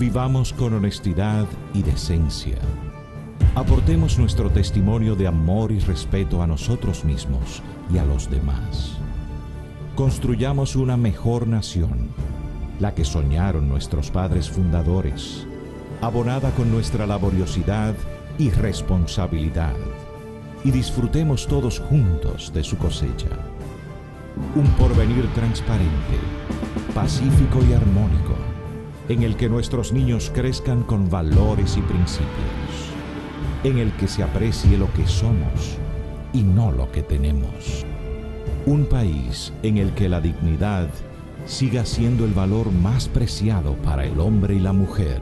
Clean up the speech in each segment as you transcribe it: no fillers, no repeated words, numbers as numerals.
Vivamos con honestidad y decencia. Aportemos nuestro testimonio de amor y respeto a nosotros mismos y a los demás. Construyamos una mejor nación, la que soñaron nuestros padres fundadores, abonada con nuestra laboriosidad y responsabilidad, y disfrutemos todos juntos de su cosecha. Un porvenir transparente, pacífico y armónico, en el que nuestros niños crezcan con valores y principios, en el que se aprecie lo que somos y no lo que tenemos. Un país en el que la dignidad siga siendo el valor más preciado para el hombre y la mujer.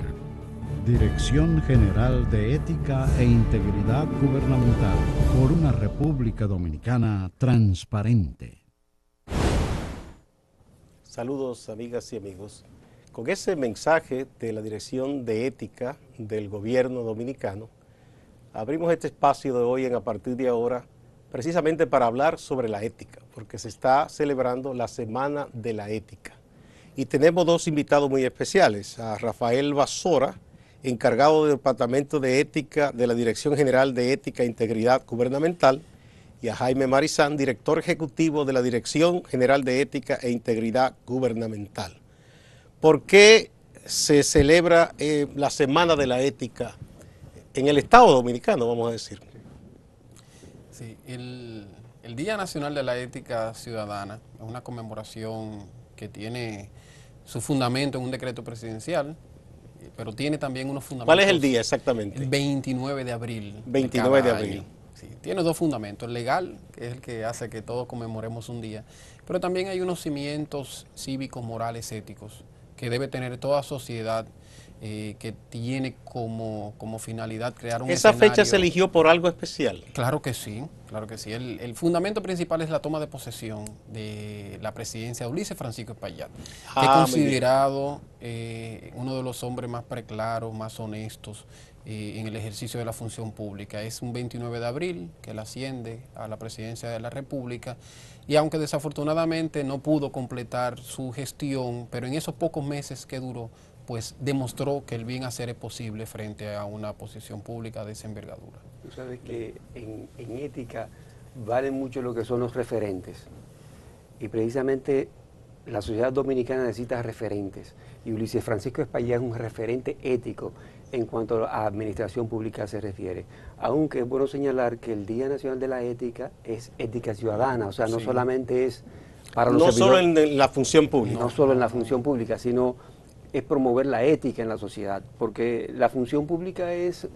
Dirección General de Ética e Integridad Gubernamental, por una República Dominicana transparente. Saludos, amigas y amigos. Con ese mensaje de la Dirección de Ética del Gobierno Dominicano, abrimos este espacio de hoy a partir de ahora, precisamente para hablar sobre la ética, porque se está celebrando la Semana de la Ética. Y tenemos dos invitados muy especiales, a Rafael Basora, encargado del Departamento de Ética de la Dirección General de Ética e Integridad Gubernamental, y a Jaime Marizán, director ejecutivo de la Dirección General de Ética e Integridad Gubernamental. ¿Por qué se celebra la Semana de la Ética en el Estado Dominicano, vamos a decir? Sí, el Día Nacional de la Ética Ciudadana es una conmemoración que tiene su fundamento en un decreto presidencial, pero tiene también unos fundamentos. ¿Cuál es el día exactamente? El 29 de abril. 29 de abril. Sí, tiene dos fundamentos, el legal, que es el que hace que todos conmemoremos un día, pero también hay unos cimientos cívicos, morales, éticos, que debe tener toda sociedad que tiene como finalidad crear un ¿Esa escenario. fecha se eligió por algo especial? Claro que sí, claro que sí. El fundamento principal es la toma de posesión de la presidencia de Ulises Francisco Espaillat, que es considerado uno de los hombres más preclaros, más honestos en el ejercicio de la función pública. Es un 29 de abril que él asciende a la presidencia de la República, y aunque desafortunadamente no pudo completar su gestión, pero en esos pocos meses que duró, pues demostró que el bien hacer es posible frente a una posición pública de esa envergadura. Tú sabes que en ética valen mucho lo que son los referentes, y precisamente la sociedad dominicana necesita referentes, y Ulises Francisco Espaillat es un referente ético en cuanto a administración pública se refiere. Aunque es bueno señalar que el Día Nacional de la Ética es ética ciudadana, o sea, no solamente es para los no servidores, solo en la función pública. No solo en la función pública, sino es promover la ética en la sociedad, porque la función pública es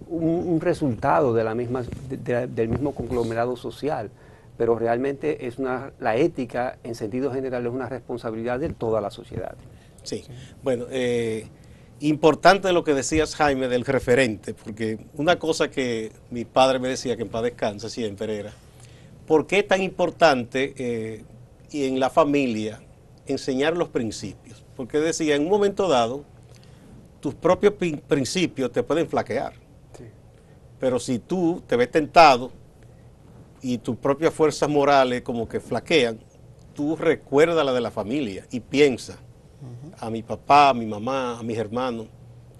un resultado de la misma, del mismo conglomerado social, pero realmente es la ética en sentido general es una responsabilidad de toda la sociedad. Sí, bueno, importante lo que decías, Jaime, del referente, porque una cosa que mi padre me decía, que en paz descanse siempre, era, ¿por qué es tan importante y en la familia enseñar los principios? Porque decía, en un momento dado, tus propios principios te pueden flaquear. Sí. Pero si tú te ves tentado y tus propias fuerzas morales como que flaquean, tú recuerda la de la familia y piensa, a mi papá, a mi mamá, a mis hermanos,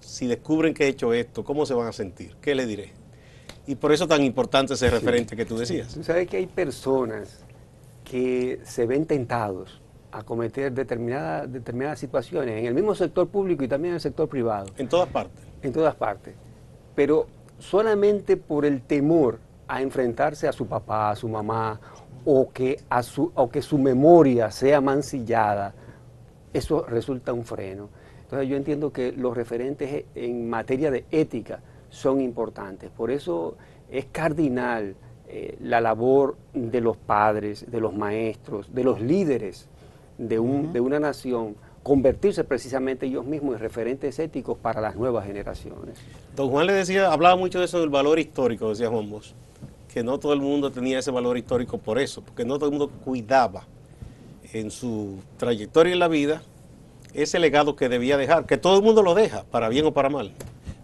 si descubren que he hecho esto, ¿cómo se van a sentir? ¿Qué le diré? Y por eso es tan importante ese referente que tú decías. Tú sabes que hay personas que se ven tentados a cometer determinadas situaciones en el mismo sector público y también en el sector privado. En todas partes. En todas partes. Pero solamente por el temor a enfrentarse a su papá, a su mamá, o que su memoria sea mancillada, eso resulta un freno. Entonces yo entiendo que los referentes en materia de ética son importantes. Por eso es cardinal la labor de los padres, de los maestros, de los líderes de una nación, convertirse precisamente ellos mismos en referentes éticos para las nuevas generaciones. Don Juan le decía, hablaba mucho de eso del valor histórico, decía Juan Bosch, que no todo el mundo tenía ese valor histórico por eso, porque no todo el mundo cuidaba en su trayectoria en la vida ese legado que debía dejar, que todo el mundo lo deja, para bien o para mal.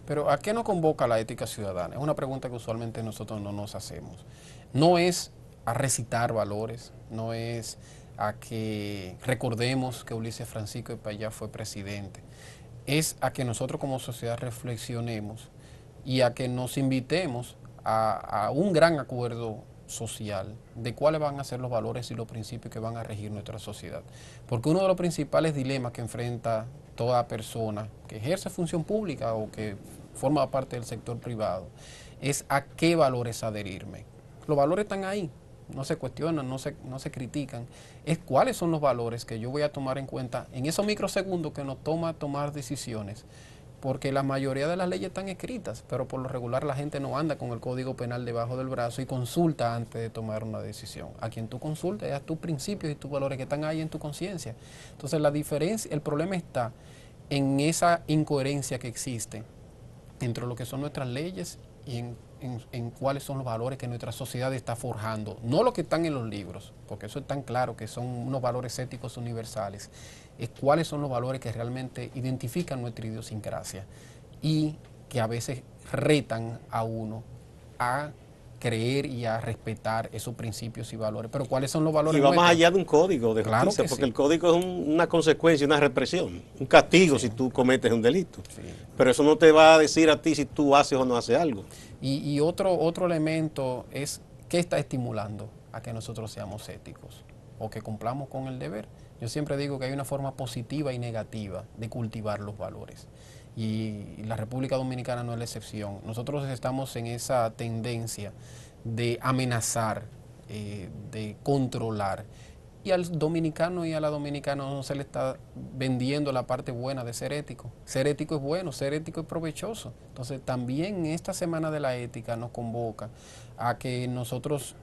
Pero ¿a qué nos convoca la ética ciudadana? Es una pregunta que usualmente nosotros no nos hacemos. No es a recitar valores, no es a que recordemos que Ulises Francisco Espaillat fue presidente. es a que nosotros como sociedad reflexionemos y a que nos invitemos a un gran acuerdo social de cuáles van a ser los valores y los principios que van a regir nuestra sociedad. Porque uno de los principales dilemas que enfrenta toda persona que ejerce función pública o que forma parte del sector privado es a qué valores adherirme. Los valores están ahí, no se cuestionan, no se critican. Es cuáles son los valores que yo voy a tomar en cuenta en esos microsegundos que nos toma tomar decisiones. Porque la mayoría de las leyes están escritas, pero por lo regular la gente no anda con el Código Penal debajo del brazo y consulta antes de tomar una decisión. A quien tú consultas es a tus principios y tus valores que están ahí en tu conciencia. Entonces la diferencia, el problema está en esa incoherencia que existe entre lo que son nuestras leyes y en cuáles son los valores que nuestra sociedad está forjando. No lo que están en los libros, porque eso es tan claro que son unos valores éticos universales, es cuáles son los valores que realmente identifican nuestra idiosincrasia y que a veces retan a uno a creer y a respetar esos principios y valores. Pero ¿cuáles son los valores y va nuestros? más allá de un código de Claro justicia, que porque sí. el código es una consecuencia, una represión, un castigo si tú cometes un delito. Sí. Pero eso no te va a decir a ti si tú haces o no haces algo. Y otro elemento es qué está estimulando a que nosotros seamos éticos o que cumplamos con el deber. Yo siempre digo que hay una forma positiva y negativa de cultivar los valores. Y la República Dominicana no es la excepción. Nosotros estamos en esa tendencia de amenazar, de controlar. Y al dominicano y a la dominicana no se le está vendiendo la parte buena de ser ético. Ser ético es bueno, ser ético es provechoso. Entonces también esta Semana de la Ética nos convoca a que nosotros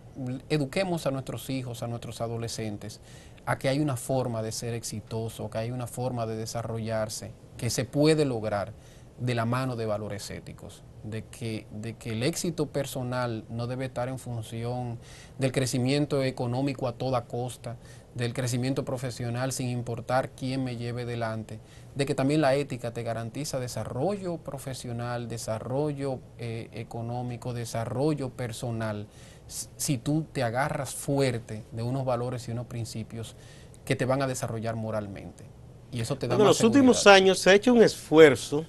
eduquemos a nuestros hijos, a nuestros adolescentes, a que hay una forma de ser exitoso, que hay una forma de desarrollarse, que se puede lograr de la mano de valores éticos, de que el éxito personal no debe estar en función del crecimiento económico a toda costa, del crecimiento profesional sin importar quién me lleve delante, de que también la ética te garantiza desarrollo profesional, desarrollo económico, desarrollo personal, si tú te agarras fuerte de unos valores y unos principios que te van a desarrollar moralmente. Y eso te da En los últimos años se ha hecho un esfuerzo,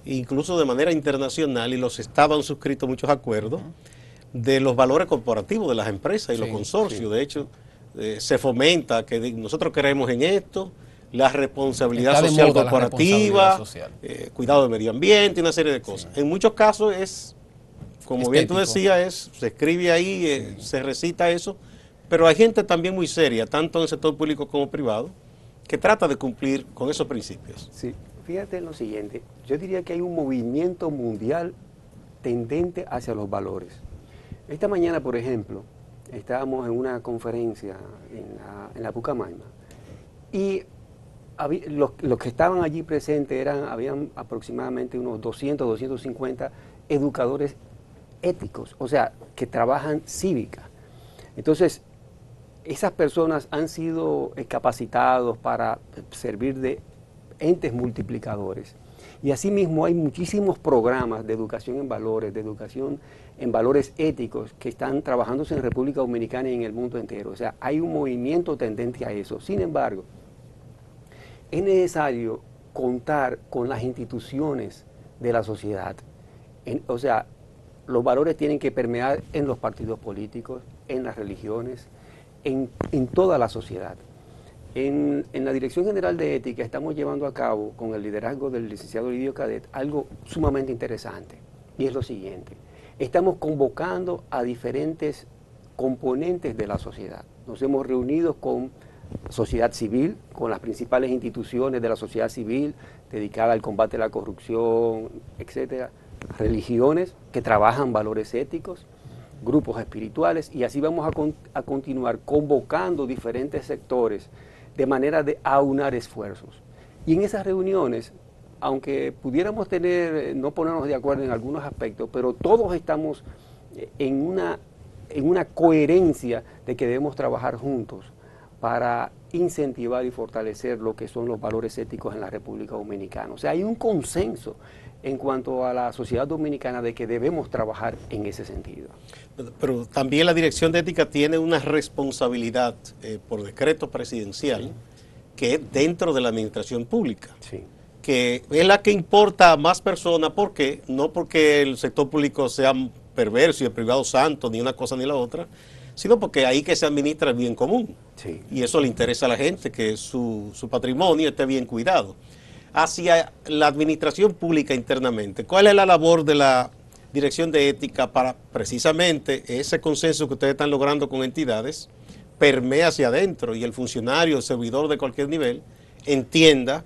incluso de manera internacional, y los estados han suscrito muchos acuerdos, de los valores corporativos de las empresas y los consorcios. Sí. De hecho, se fomenta que nosotros creemos en esto, la responsabilidad Está de social moda la corporativa, responsabilidad social. Cuidado del medio ambiente, una serie de cosas. En muchos casos es, como bien tú Estético. decías, se escribe ahí, se recita eso, pero hay gente también muy seria, tanto en el sector público como privado, que trata de cumplir con esos principios. Sí, fíjate en lo siguiente, yo diría que hay un movimiento mundial tendente hacia los valores. Esta mañana, por ejemplo, estábamos en una conferencia en la Pucamaima y los que estaban allí presentes habían aproximadamente unos 200, 250 educadores éticos, o sea, que trabajan cívica. Entonces, esas personas han sido capacitados para servir de entes multiplicadores. Y asimismo hay muchísimos programas de educación en valores, de educación en valores éticos que están trabajándose en República Dominicana y en el mundo entero. O sea, hay un movimiento tendente a eso. Sin embargo, es necesario contar con las instituciones de la sociedad. O sea, los valores tienen que permear en los partidos políticos, en las religiones, en toda la sociedad. En la Dirección General de Ética estamos llevando a cabo, con el liderazgo del licenciado Lidio Cadet, algo sumamente interesante, y es lo siguiente. Estamos convocando a diferentes componentes de la sociedad. Nos hemos reunido con sociedad civil, con las principales instituciones de la sociedad civil dedicada al combate a la corrupción, etcétera, religiones que trabajan valores éticos, grupos espirituales, y así vamos a continuar convocando diferentes sectores de manera de aunar esfuerzos. Y en esas reuniones, aunque pudiéramos no ponernos de acuerdo en algunos aspectos, pero todos estamos en una coherencia de que debemos trabajar juntos para incentivar y fortalecer lo que son los valores éticos en la República Dominicana. O sea, hay un consenso en cuanto a la sociedad dominicana de que debemos trabajar en ese sentido. Pero también la Dirección de Ética tiene una responsabilidad por decreto presidencial, sí, que es dentro de la administración pública. Sí. que es la que importa a más personas. ¿Por qué? No porque el sector público sea perverso y el privado santo, ni una cosa ni la otra, sino porque ahí que se administra el bien común. Sí. Y eso le interesa a la gente, que su patrimonio esté bien cuidado. Hacia la administración pública internamente, ¿cuál es la labor de la Dirección de Ética para precisamente ese consenso que ustedes están logrando con entidades permea hacia adentro y el funcionario, el servidor de cualquier nivel, entienda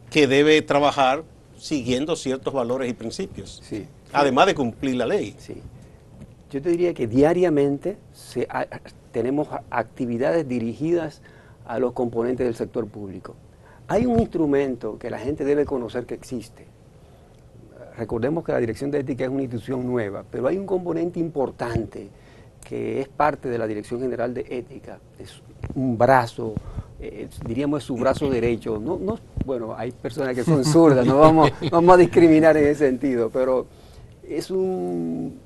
que debe trabajar siguiendo ciertos valores y principios, Sí. además de cumplir la ley? Sí. Yo te diría que diariamente tenemos actividades dirigidas a los componentes del sector público. Hay un instrumento que la gente debe conocer que existe. Recordemos que la Dirección de Ética es una institución nueva, pero hay un componente importante que es parte de la Dirección General de Ética. Es un brazo, diríamos es su brazo derecho. Bueno, hay personas que son zurdas, no vamos a discriminar en ese sentido, pero es un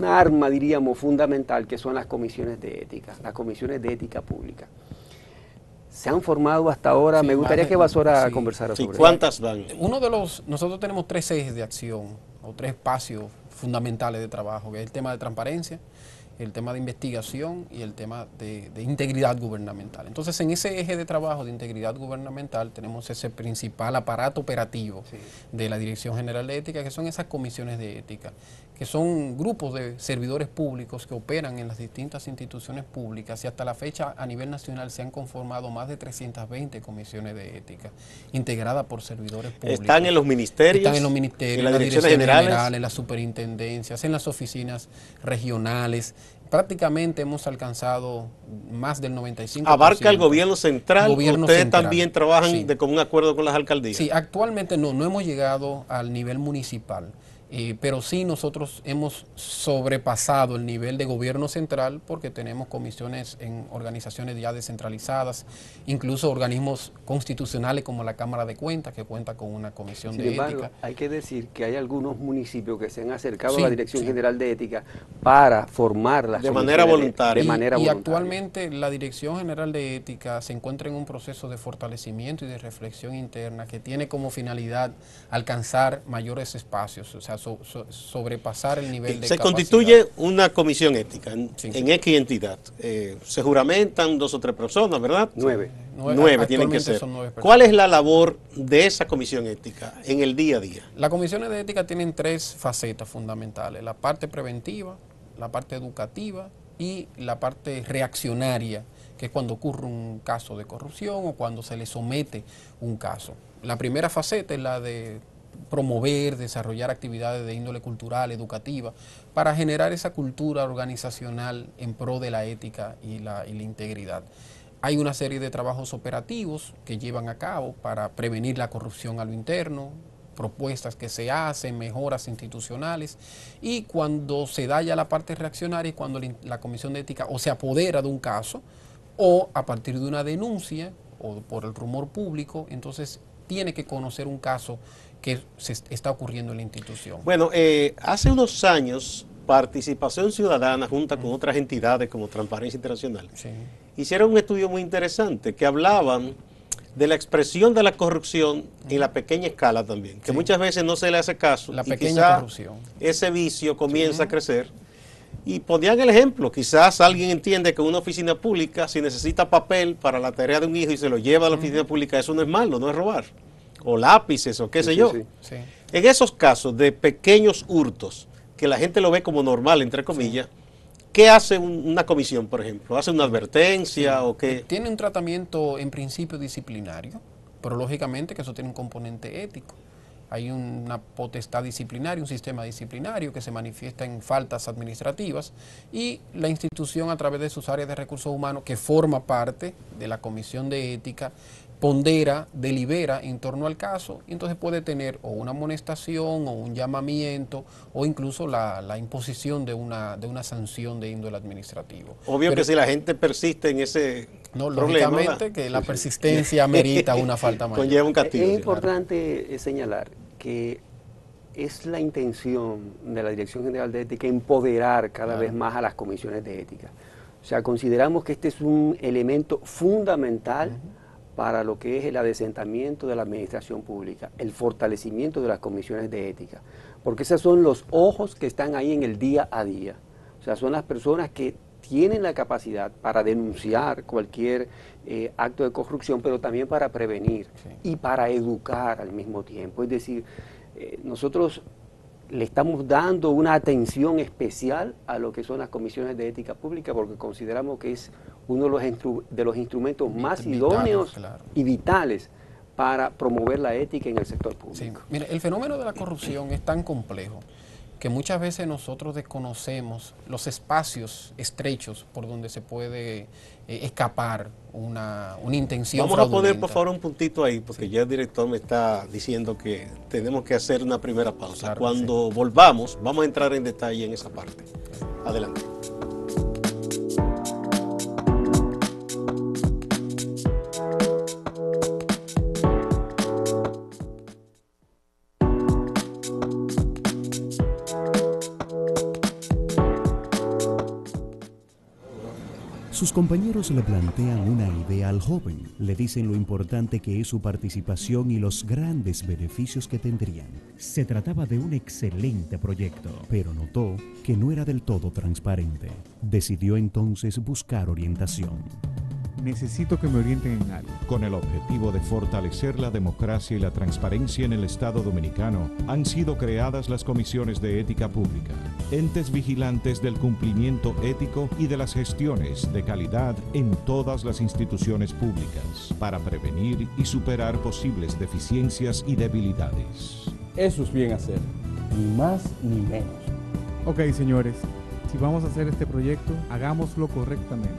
arma, diríamos, fundamental, que son las comisiones de ética, las comisiones de ética pública. Se han formado hasta ahora, Sí, me gustaría que Basora sí. conversara Sí, sobre ¿cuántas van? Nosotros tenemos 3 ejes de acción, o 3 espacios fundamentales de trabajo, que es el tema de transparencia, el tema de investigación y el tema de integridad gubernamental. Entonces, en ese eje de trabajo de integridad gubernamental tenemos ese principal aparato operativo de la Dirección General de Ética, que son esas comisiones de ética, que son grupos de servidores públicos que operan en las distintas instituciones públicas, y hasta la fecha a nivel nacional se han conformado más de 320 comisiones de ética, integradas por servidores públicos. ¿Están en los ministerios? Están en los ministerios, en las direcciones direcciones generales, en las superintendencias, en las oficinas regionales. Prácticamente hemos alcanzado más del 95%. ¿Abarca el gobierno central? ¿Ustedes central. también trabajan Sí. de común acuerdo con las alcaldías? Sí, actualmente no hemos llegado al nivel municipal, pero sí nosotros hemos sobrepasado el nivel de gobierno central porque tenemos comisiones en organizaciones ya descentralizadas, incluso organismos constitucionales como la Cámara de Cuentas, que cuenta con una comisión de ética. Hay que decir que hay algunos municipios que se han acercado Sí, a la Dirección sí. General de Ética para formar las De comisiones manera voluntaria. De manera Y voluntaria. actualmente la Dirección General de Ética se encuentra en un proceso de fortalecimiento y de reflexión interna que tiene como finalidad alcanzar mayores espacios, o sea, sobrepasar el nivel de Se capacidad. constituye una comisión ética Sí. en X entidad. Se juramentan 2 o 3 personas, ¿verdad? 9. 9 tienen que Actualmente ser. son 9 personas. ¿Cuál es la labor de esa comisión ética en el día a día? Las comisiones de ética tienen 3 facetas fundamentales: la parte preventiva, la parte educativa y la parte reaccionaria, que es cuando ocurre un caso de corrupción o cuando se le somete un caso. La primera faceta es la de promover, desarrollar actividades de índole cultural, educativa, para generar esa cultura organizacional en pro de la ética y la integridad. Hay una serie de trabajos operativos que llevan a cabo para prevenir la corrupción a lo interno, propuestas que se hacen, mejoras institucionales, y cuando se da ya la parte reaccionaria, cuando la Comisión de Ética o se apodera de un caso o a partir de una denuncia o por el rumor público, entonces tiene que conocer un caso que se está ocurriendo en la institución. Bueno, hace unos años, Participación Ciudadana, junto con otras entidades como Transparencia Internacional, Sí. hicieron un estudio muy interesante que hablaban de la expresión de la corrupción en la pequeña escala también, que Sí. muchas veces no se le hace caso. La y pequeña quizá corrupción. ese vicio comienza a crecer. Y ponían el ejemplo, quizás alguien entiende que una oficina pública, si necesita papel para la tarea de un hijo y se lo lleva a la oficina pública, eso no es malo, no es robar. O lápices o qué sé yo. Sí. En esos casos de pequeños hurtos, que la gente lo ve como normal, entre comillas, ¿qué hace una comisión, por ejemplo? ¿Hace una advertencia o qué? Tiene un tratamiento en principio disciplinario, pero lógicamente que eso tiene un componente ético. Hay una potestad disciplinaria, un sistema disciplinario que se manifiesta en faltas administrativas, y la institución, a través de sus áreas de recursos humanos, que forma parte de la Comisión de Ética, pondera, delibera en torno al caso, y entonces puede tener o una amonestación o un llamamiento o incluso la imposición de una sanción de índole administrativo. Obvio Pero, que si la gente persiste en ese no, problema, lógicamente que la persistencia amerita una falta mayor. conlleva un castigo. Es sí. importante señalar que es la intención de la Dirección General de Ética empoderar cada vez más a las comisiones de ética. O sea, consideramos que este es un elemento fundamental para lo que es el adesentamiento de la administración pública, el fortalecimiento de las comisiones de ética, porque esos son los ojos que están ahí en el día a día. O sea, son las personas que tienen la capacidad para denunciar cualquier acto de corrupción, pero también para prevenir y para educar al mismo tiempo. Es decir, nosotros le estamos dando una atención especial a lo que son las comisiones de ética pública, porque consideramos que es uno de los instrumentos más idóneos y vitales para promover la ética en el sector público. Sí. Mire, el fenómeno de la corrupción es tan complejo que muchas veces nosotros desconocemos los espacios estrechos por donde se puede escapar una intención Vamos fraudulenta. a poner por favor un puntito ahí, porque ya el director me está diciendo que tenemos que hacer una primera pausa. Claro, cuando volvamos, vamos a entrar en detalle en esa parte. Adelante. Sus compañeros le plantean una idea al joven, le dicen lo importante que es su participación y los grandes beneficios que tendrían. Se trataba de un excelente proyecto, pero notó que no era del todo transparente. Decidió entonces buscar orientación. Necesito que me orienten en algo. Con el objetivo de fortalecer la democracia y la transparencia en el Estado Dominicano, han sido creadas las comisiones de ética pública, entes vigilantes del cumplimiento ético y de las gestiones de calidad en todas las instituciones públicas, para prevenir y superar posibles deficiencias y debilidades. Eso es bien hacer, ni más ni menos. Ok, señores, si vamos a hacer este proyecto, hagámoslo correctamente.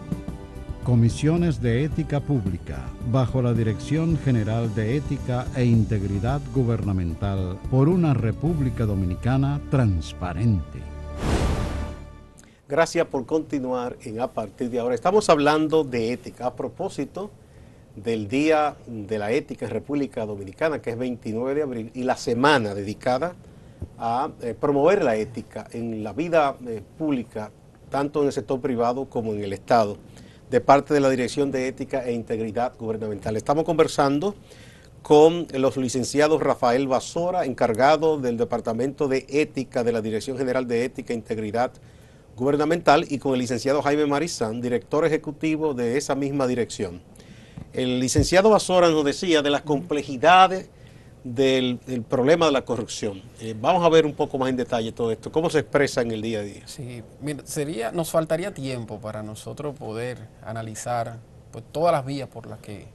Comisiones de Ética Pública, bajo la Dirección General de Ética e Integridad Gubernamental, por una República Dominicana transparente. Gracias por continuar en A Partir de Ahora. Estamos hablando de ética a propósito del Día de la Ética en República Dominicana, que es 29 de abril, y la semana dedicada a promover la ética en la vida pública, tanto en el sector privado como en el Estado, de parte de la Dirección de Ética e Integridad Gubernamental. Estamos conversando con los licenciados Rafael Basora, encargado del Departamento de Ética de la Dirección General de Ética e Integridad Gubernamental, y con el licenciado Jaime Marizán, director ejecutivo de esa misma dirección. El licenciado Basora nos decía de las complejidades del problema de la corrupción. Vamos a ver un poco más en detalle todo esto, cómo se expresa en el día a día. Sí, mira, nos faltaría tiempo para nosotros poder analizar pues, todas las vías por las que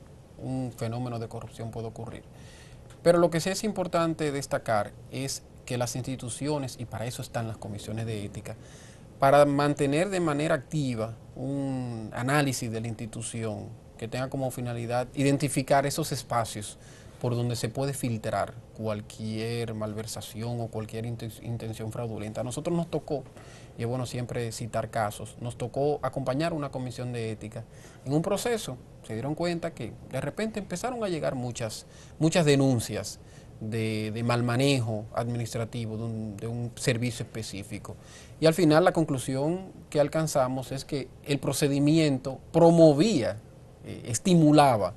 un fenómeno de corrupción puede ocurrir. Pero lo que sí es importante destacar es que las instituciones, y para eso están las comisiones de ética, para mantener de manera activa un análisis de la institución que tenga como finalidad identificar esos espacios por donde se puede filtrar cualquier malversación o cualquier intención fraudulenta. A nosotros nos tocó, y es bueno siempre citar casos, nos tocó acompañar a una comisión de ética en un proceso. Se dieron cuenta que de repente empezaron a llegar muchas denuncias de mal manejo administrativo de un servicio específico. Y al final la conclusión que alcanzamos es que el procedimiento promovía, estimulaba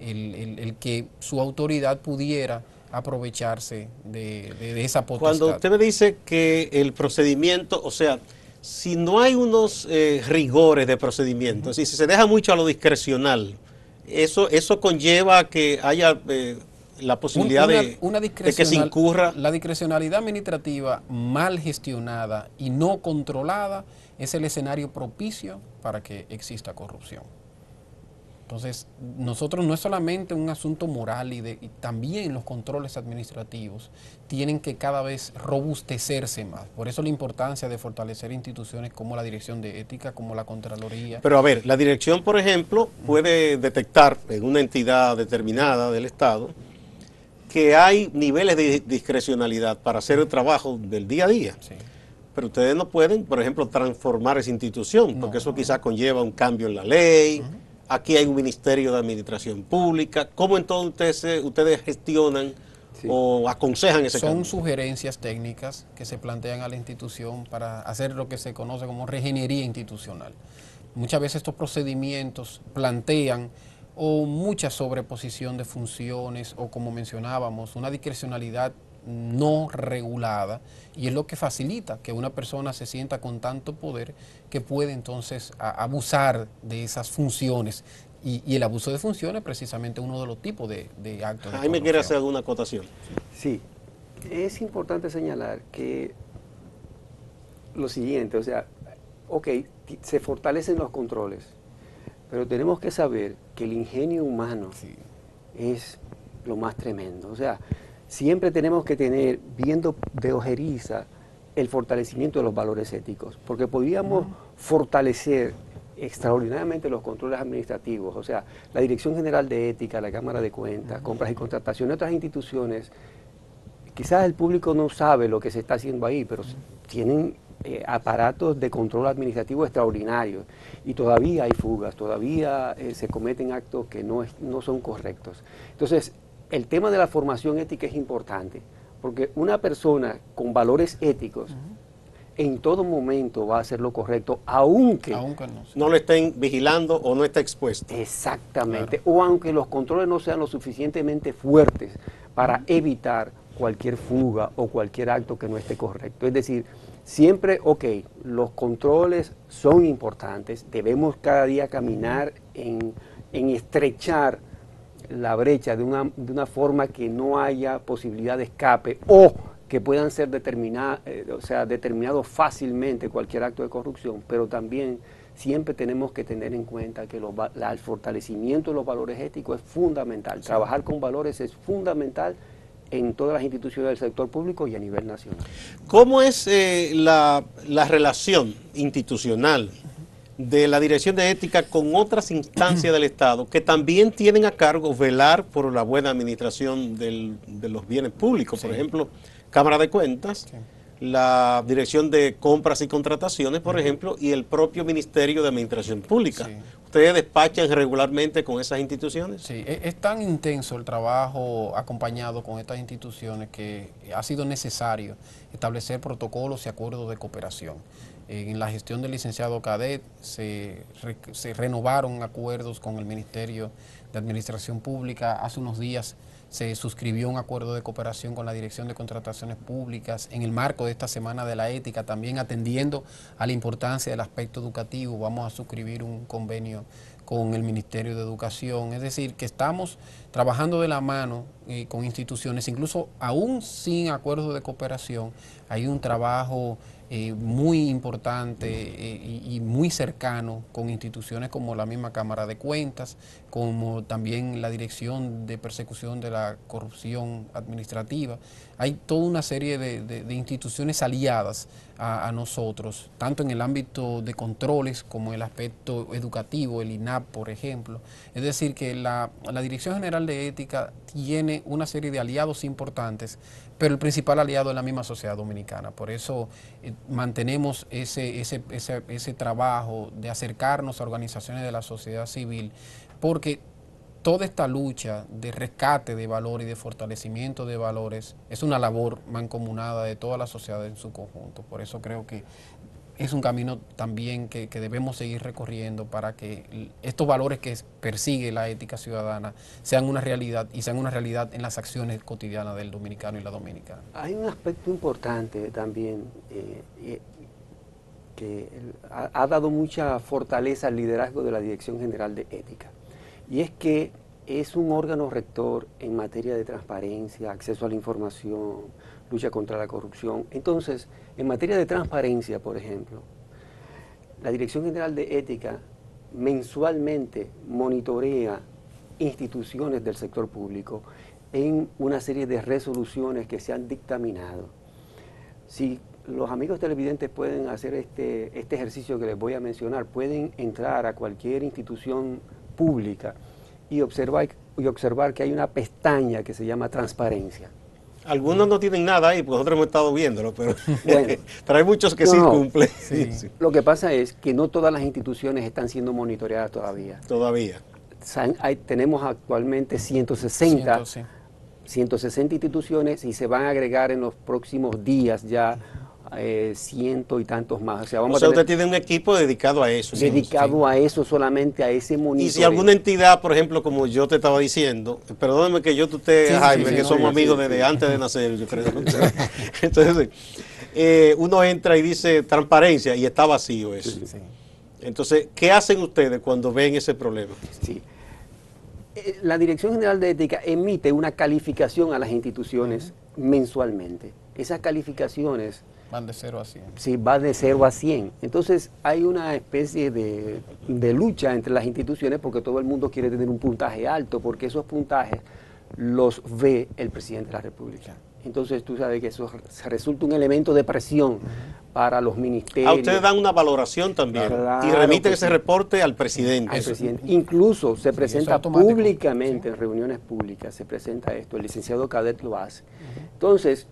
el que su autoridad pudiera aprovecharse de esa potestad. Cuando usted me dice que el procedimiento, o sea, si no hay unos rigores de procedimiento, es decir, si se deja mucho a lo discrecional, eso conlleva a que haya la posibilidad de que se incurra. La discrecionalidad administrativa mal gestionada y no controlada es el escenario propicio para que exista corrupción. Entonces, nosotros no es solamente un asunto moral y también los controles administrativos tienen que cada vez robustecerse más. Por eso la importancia de fortalecer instituciones como la Dirección de Ética, como la Contraloría. Pero a ver, la dirección, por ejemplo, puede detectar en una entidad determinada del Estado que hay niveles de discrecionalidad para hacer el trabajo del día a día. Sí. Pero ustedes no pueden, por ejemplo, transformar esa institución, porque eso quizás conlleva un cambio en la ley. Aquí hay un Ministerio de Administración Pública. ¿Cómo entonces ustedes gestionan o aconsejan ese cambio? Son sugerencias técnicas que se plantean a la institución para hacer lo que se conoce como reingeniería institucional. Muchas veces estos procedimientos plantean o mucha sobreposición de funciones o, como mencionábamos, una discrecionalidad no regulada, y es lo que facilita que una persona se sienta con tanto poder que puede entonces abusar de esas funciones, y el abuso de funciones es precisamente uno de los tipos de actos de Jaime quiere hacer alguna acotación. Sí, es importante señalar que lo siguiente, o sea, ok, se fortalecen los controles, pero tenemos que saber que el ingenio humano es lo más tremendo. O sea, siempre tenemos que tener, viendo de ojeriza, el fortalecimiento de los valores éticos, porque podríamos fortalecer extraordinariamente los controles administrativos. O sea, la Dirección General de Ética, la Cámara de Cuentas, Compras y Contrataciones, otras instituciones, quizás el público no sabe lo que se está haciendo ahí, pero tienen aparatos de control administrativo extraordinarios, y todavía hay fugas, todavía se cometen actos que no son correctos. Entonces, el tema de la formación ética es importante, porque una persona con valores éticos en todo momento va a hacer lo correcto, aunque no lo estén vigilando o no esté expuesto. Exactamente, claro. O aunque los controles no sean lo suficientemente fuertes para evitar cualquier fuga o cualquier acto que no esté correcto. Es decir, siempre, ok, los controles son importantes, debemos cada día caminar en estrechar la brecha de una forma que no haya posibilidad de escape, o que puedan ser determinados fácilmente cualquier acto de corrupción, pero también siempre tenemos que tener en cuenta que el fortalecimiento de los valores éticos es fundamental. Sí. Trabajar con valores es fundamental en todas las instituciones del sector público y a nivel nacional. ¿Cómo es la relación institucional de la Dirección de Ética con otras instancias del Estado que también tienen a cargo velar por la buena administración de los bienes públicos? Por ejemplo, Cámara de Cuentas, la Dirección de Compras y Contrataciones, por ejemplo, y el propio Ministerio de Administración Pública. ¿Ustedes despachan regularmente con esas instituciones? Sí, es tan intenso el trabajo acompañado con estas instituciones que ha sido necesario establecer protocolos y acuerdos de cooperación. En la gestión del licenciado Cadet se renovaron acuerdos con el Ministerio de Administración Pública. Hace unos días se suscribió un acuerdo de cooperación con la Dirección de Contrataciones Públicas. En el marco de esta Semana de la Ética, también atendiendo a la importancia del aspecto educativo, vamos a suscribir un convenio con el Ministerio de Educación. Es decir, que estamos trabajando de la mano con instituciones, incluso aún sin acuerdos de cooperación, hay un trabajo muy importante y muy cercano con instituciones como la misma Cámara de Cuentas, como también la Dirección de Persecución de la Corrupción Administrativa. Hay toda una serie de instituciones aliadas a nosotros, tanto en el ámbito de controles como en el aspecto educativo, el INAP, por ejemplo. Es decir, que la Dirección General de Ética tiene una serie de aliados importantes, pero el principal aliado es la misma sociedad dominicana. Por eso mantenemos ese trabajo de acercarnos a organizaciones de la sociedad civil, porque toda esta lucha de rescate de valores y de fortalecimiento de valores es una labor mancomunada de toda la sociedad en su conjunto. Por eso creo que es un camino también que debemos seguir recorriendo para que estos valores que persigue la ética ciudadana sean una realidad, y sean una realidad en las acciones cotidianas del dominicano y la dominicana. Hay un aspecto importante también que ha dado mucha fortaleza al liderazgo de la Dirección General de Ética, y es que es un órgano rector en materia de transparencia, acceso a la información, lucha contra la corrupción. Entonces, en materia de transparencia, por ejemplo, la Dirección General de Ética mensualmente monitorea instituciones del sector público en una serie de resoluciones que se han dictaminado. Si los amigos televidentes pueden hacer este ejercicio que les voy a mencionar, pueden entrar a cualquier institución pública y observar que hay una pestaña que se llama transparencia. Algunos no tienen nada ahí, porque nosotros hemos estado viéndolo, pero, bueno, pero hay muchos que sí cumplen. Sí. Sí. Lo que pasa es que no todas las instituciones están siendo monitoreadas todavía. Tenemos actualmente 160 instituciones, y se van a agregar en los próximos días ya ciento y tantos más. O sea, O sea, usted tiene un equipo dedicado a eso. dedicado a eso, solamente a ese monitoreo. Y si alguna entidad, por ejemplo, como yo te estaba diciendo, perdóneme que yo, usted, Jaime, que somos amigos desde antes de nacer, yo creo. Entonces, uno entra y dice transparencia y está vacío eso. Sí. Entonces, ¿qué hacen ustedes cuando ven ese problema? Sí. La Dirección General de Ética emite una calificación a las instituciones mensualmente. Esas calificaciones van de 0 a 100. Sí, va de 0 a 100. Entonces hay una especie de lucha entre las instituciones porque todo el mundo quiere tener un puntaje alto, porque esos puntajes los ve el presidente de la República. Entonces tú sabes que eso resulta un elemento de presión para los ministerios. A ustedes dan una valoración también y remiten ese reporte al presidente. Al presidente. Incluso se presenta públicamente en reuniones públicas, se presenta esto, el licenciado Cadet lo hace. Entonces,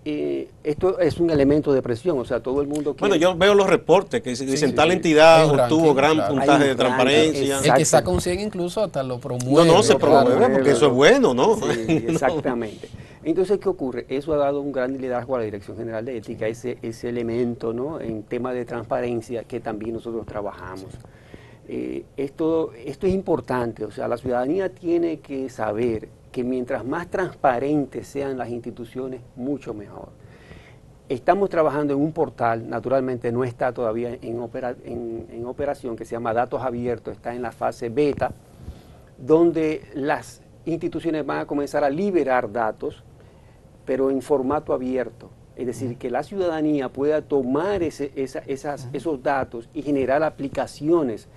esto es un elemento de presión, o sea, todo el mundo quiere... Bueno, yo veo los reportes que dicen tal entidad obtuvo gran puntaje de transparencia. El que saca un 100 incluso hasta lo promueve. No, se promueve porque eso es bueno, ¿no? Sí, exactamente. Entonces, ¿qué ocurre? Eso ha dado un gran liderazgo a la Dirección General de Ética, ese elemento, ¿no?, en tema de transparencia que también nosotros trabajamos. Esto es importante, o sea, la ciudadanía tiene que saber que mientras más transparentes sean las instituciones, mucho mejor. Estamos trabajando en un portal, naturalmente no está todavía en operación, que se llama Datos Abiertos, está en la fase beta, donde las instituciones van a comenzar a liberar datos, pero en formato abierto. Es decir, que la ciudadanía pueda tomar esos datos y generar aplicaciones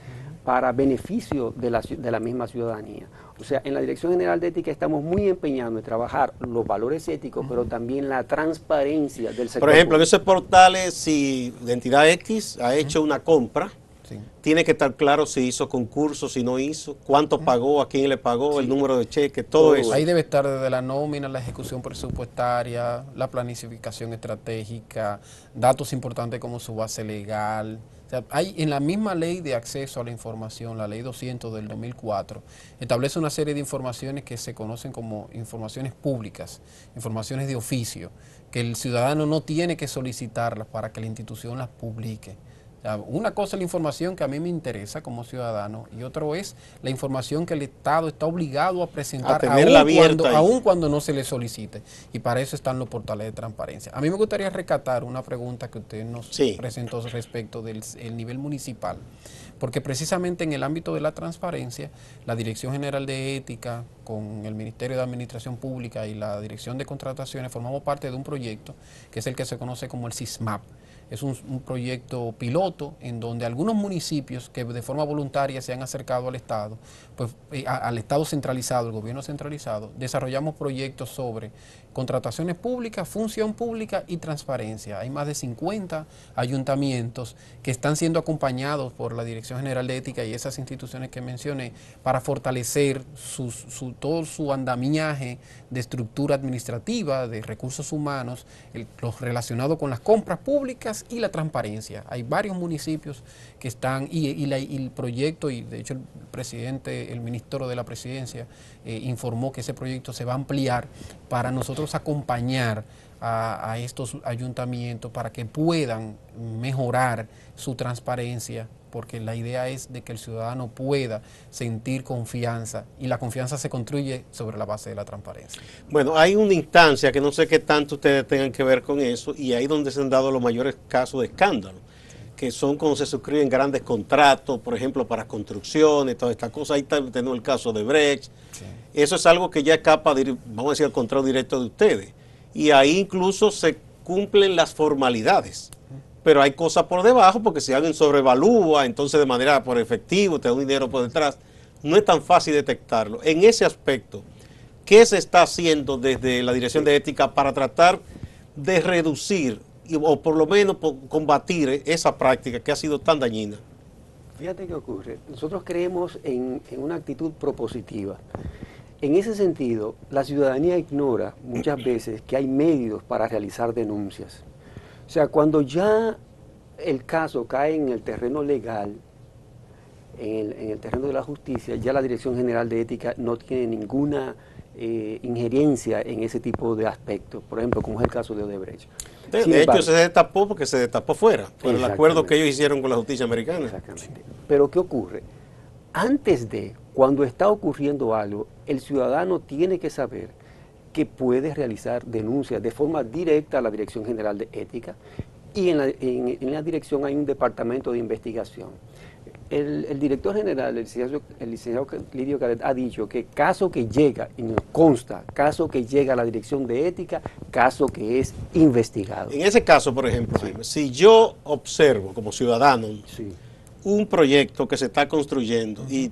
para beneficio de la misma ciudadanía. O sea, en la Dirección General de Ética estamos muy empeñados en trabajar los valores éticos, pero también la transparencia del sector. Por ejemplo, en público. esos portales, si la entidad X ha hecho una compra, tiene que estar claro si hizo concurso, si no hizo, cuánto pagó, a quién le pagó, el número de cheques, todo eso. Ahí debe estar desde la nómina, la ejecución presupuestaria, la planificación estratégica, datos importantes como su base legal. O sea, hay en la misma ley de acceso a la información, la ley 200 del 2004, establece una serie de informaciones que se conocen como informaciones públicas, informaciones de oficio, que el ciudadano no tiene que solicitarlas para que la institución las publique. Una cosa es la información que a mí me interesa como ciudadano y otro es la información que el Estado está obligado a presentar aún cuando no se le solicite. Y para eso están los portales de transparencia. A mí me gustaría rescatar una pregunta que usted nos presentó respecto del nivel municipal, porque precisamente en el ámbito de la transparencia, la Dirección General de Ética con el Ministerio de Administración Pública y la Dirección de Contrataciones formamos parte de un proyecto que es el que se conoce como el SISMAP. Es un proyecto piloto en donde algunos municipios que de forma voluntaria se han acercado al Estado, pues al Estado centralizado, el gobierno centralizado, desarrollamos proyectos sobre contrataciones públicas, función pública y transparencia. Hay más de 50 ayuntamientos que están siendo acompañados por la Dirección General de Ética y esas instituciones que mencioné para fortalecer todo su andamiaje de estructura administrativa, de recursos humanos, los relacionados con las compras públicas y la transparencia. Hay varios municipios que están, y el proyecto, y de hecho el presidente, el ministro de la Presidencia informó que ese proyecto se va a ampliar para nosotros acompañar a estos ayuntamientos para que puedan mejorar su transparencia, porque la idea es de que el ciudadano pueda sentir confianza y la confianza se construye sobre la base de la transparencia. Bueno, hay una instancia que no sé qué tanto ustedes tengan que ver con eso y ahí donde se han dado los mayores casos de escándalo, que son cuando se suscriben grandes contratos, por ejemplo, para construcciones, todas estas cosas. Ahí tenemos el caso de Brecht. Sí. Eso es algo que ya escapa, vamos a decir, al control directo de ustedes. Y ahí incluso se cumplen las formalidades. Pero hay cosas por debajo, porque si alguien sobrevalúa, entonces de manera por efectivo, te da un dinero por detrás, no es tan fácil detectarlo. En ese aspecto, ¿qué se está haciendo desde la Dirección de Ética para tratar de reducir o por lo menos combatir esa práctica que ha sido tan dañina? Fíjate qué ocurre. Nosotros creemos en una actitud propositiva. En ese sentido, la ciudadanía ignora muchas veces que hay medios para realizar denuncias. O sea, cuando ya el caso cae en el terreno legal, en el terreno de la justicia, ya la Dirección General de Ética no tiene ninguna injerencia en ese tipo de aspectos, por ejemplo, como es el caso de Odebrecht. De hecho, se destapó porque se destapó fuera, por el acuerdo que ellos hicieron con la justicia americana. Exactamente. Pero ¿qué ocurre? Antes de, cuando está ocurriendo algo, el ciudadano tiene que saber que puede realizar denuncias de forma directa a la Dirección General de Ética, y en la dirección hay un departamento de investigación. El director general, el licenciado Lidio Cadet, ha dicho que caso que llega, y nos consta, caso que llega a la Dirección de Ética, caso que es investigado. En ese caso, por ejemplo, Jaime, si yo observo como ciudadano un proyecto que se está construyendo y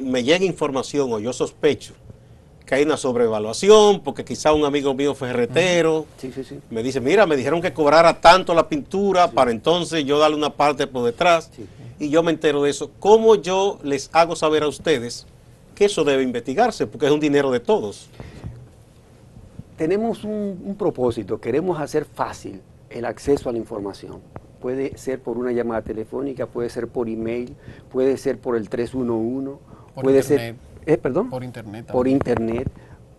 me llega información o yo sospecho que hay una sobrevaluación, porque quizá un amigo mío ferretero me dice, mira, me dijeron que cobrara tanto la pintura para entonces yo darle una parte por detrás, y yo me entero de eso. ¿Cómo yo les hago saber a ustedes que eso debe investigarse? Porque es un dinero de todos. Tenemos un propósito, queremos hacer fácil el acceso a la información. Puede ser por una llamada telefónica, puede ser por email, puede ser por el 311, puede ser... ¿Perdón? Por internet. Por internet.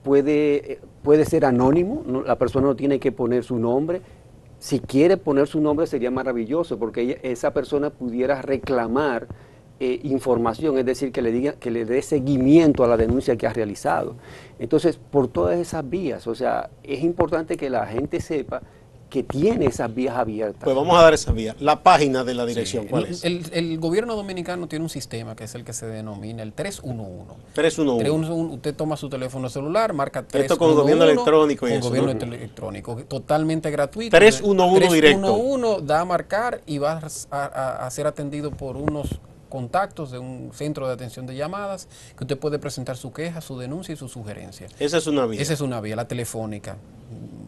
Puede ser anónimo, la persona no tiene que poner su nombre. Si quiere poner su nombre sería maravilloso, porque esa persona pudiera reclamar información, es decir, que le dé seguimiento a la denuncia que ha realizado. Entonces, por todas esas vías, o sea, es importante que la gente sepa que tiene esas vías abiertas. Pues vamos a dar esa vía. La página de la dirección, ¿cuál es? El gobierno dominicano tiene un sistema que es el que se denomina el 311. 311. Usted toma su teléfono celular, marca 311. Esto con gobierno electrónico y eso. Con gobierno electrónico, totalmente gratuito. 311 directo. 311 da a marcar y va a ser atendido por unos contactos de un centro de atención de llamadas, que usted puede presentar su queja, su denuncia y su sugerencia. Esa es una vía. Esa es una vía, la telefónica,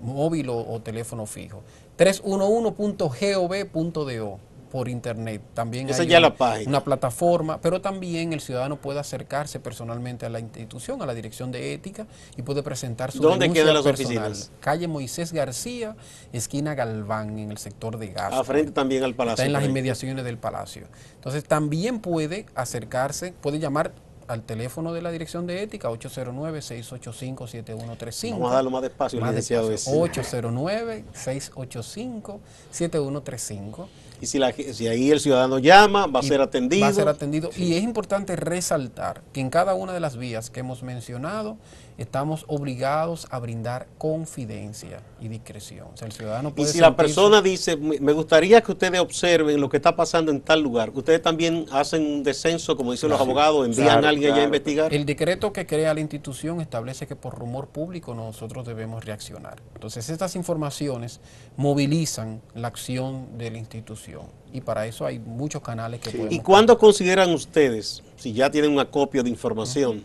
móvil o teléfono fijo. 311.gov.do por internet. También esa hay ya la página. Una plataforma, pero también el ciudadano puede acercarse personalmente a la institución, a la Dirección de Ética, y puede presentar su denuncia ¿Dónde quedan las personal. oficinas? Calle Moisés García, esquina Galván, en el sector de Gasco. Frente también al Palacio. Está en las inmediaciones del Palacio. Entonces también puede acercarse, puede llamar al teléfono de la Dirección de Ética, 809-685-7135. Vamos a darlo más despacio, licenciado. 809-685-7135. Y si ahí el ciudadano llama, va a ser atendido. Va a ser atendido. Sí. Y es importante resaltar que en cada una de las vías que hemos mencionado, estamos obligados a brindar confidencia y discreción. O sea, el ciudadano puede la persona dice, me gustaría que ustedes observen lo que está pasando en tal lugar, ustedes también hacen un descenso, como dicen los abogados, envían a alguien allá a investigar. El decreto que crea la institución establece que por rumor público nosotros debemos reaccionar. Entonces, estas informaciones movilizan la acción de la institución. Y para eso hay muchos canales que podemos... ¿Y cuándo consideran ustedes, si ya tienen un acopio de información,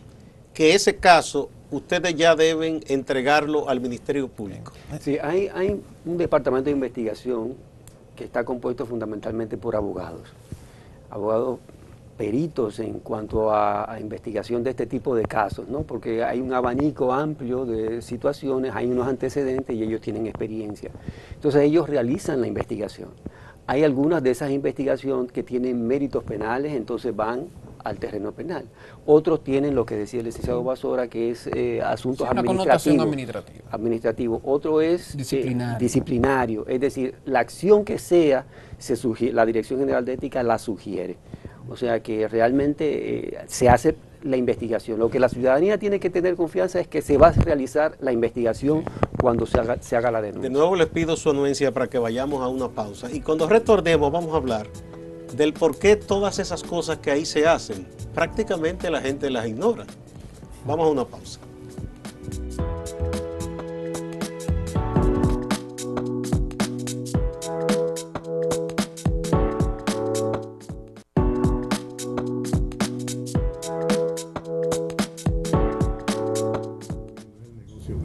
que ese caso ustedes ya deben entregarlo al Ministerio Público? Sí, hay un departamento de investigación que está compuesto fundamentalmente por abogados peritos en cuanto a investigación de este tipo de casos, ¿no? Porque hay un abanico amplio de situaciones, hay unos antecedentes y ellos tienen experiencia. Entonces ellos realizan la investigación. Hay algunas de esas investigaciones que tienen méritos penales, entonces van al terreno penal. Otros tienen lo que decía el licenciado Basora, que es asuntos administrativos. Otro es disciplinario. Es decir, la acción que sea, la Dirección General de Ética la sugiere. O sea que realmente se hace la investigación. Lo que la ciudadanía tiene que tener confianza es que se va a realizar la investigación cuando se haga la denuncia. De nuevo les pido su anuencia para que vayamos a una pausa. Y cuando retornemos vamos a hablar del por qué todas esas cosas que ahí se hacen, prácticamente la gente las ignora. Vamos a una pausa.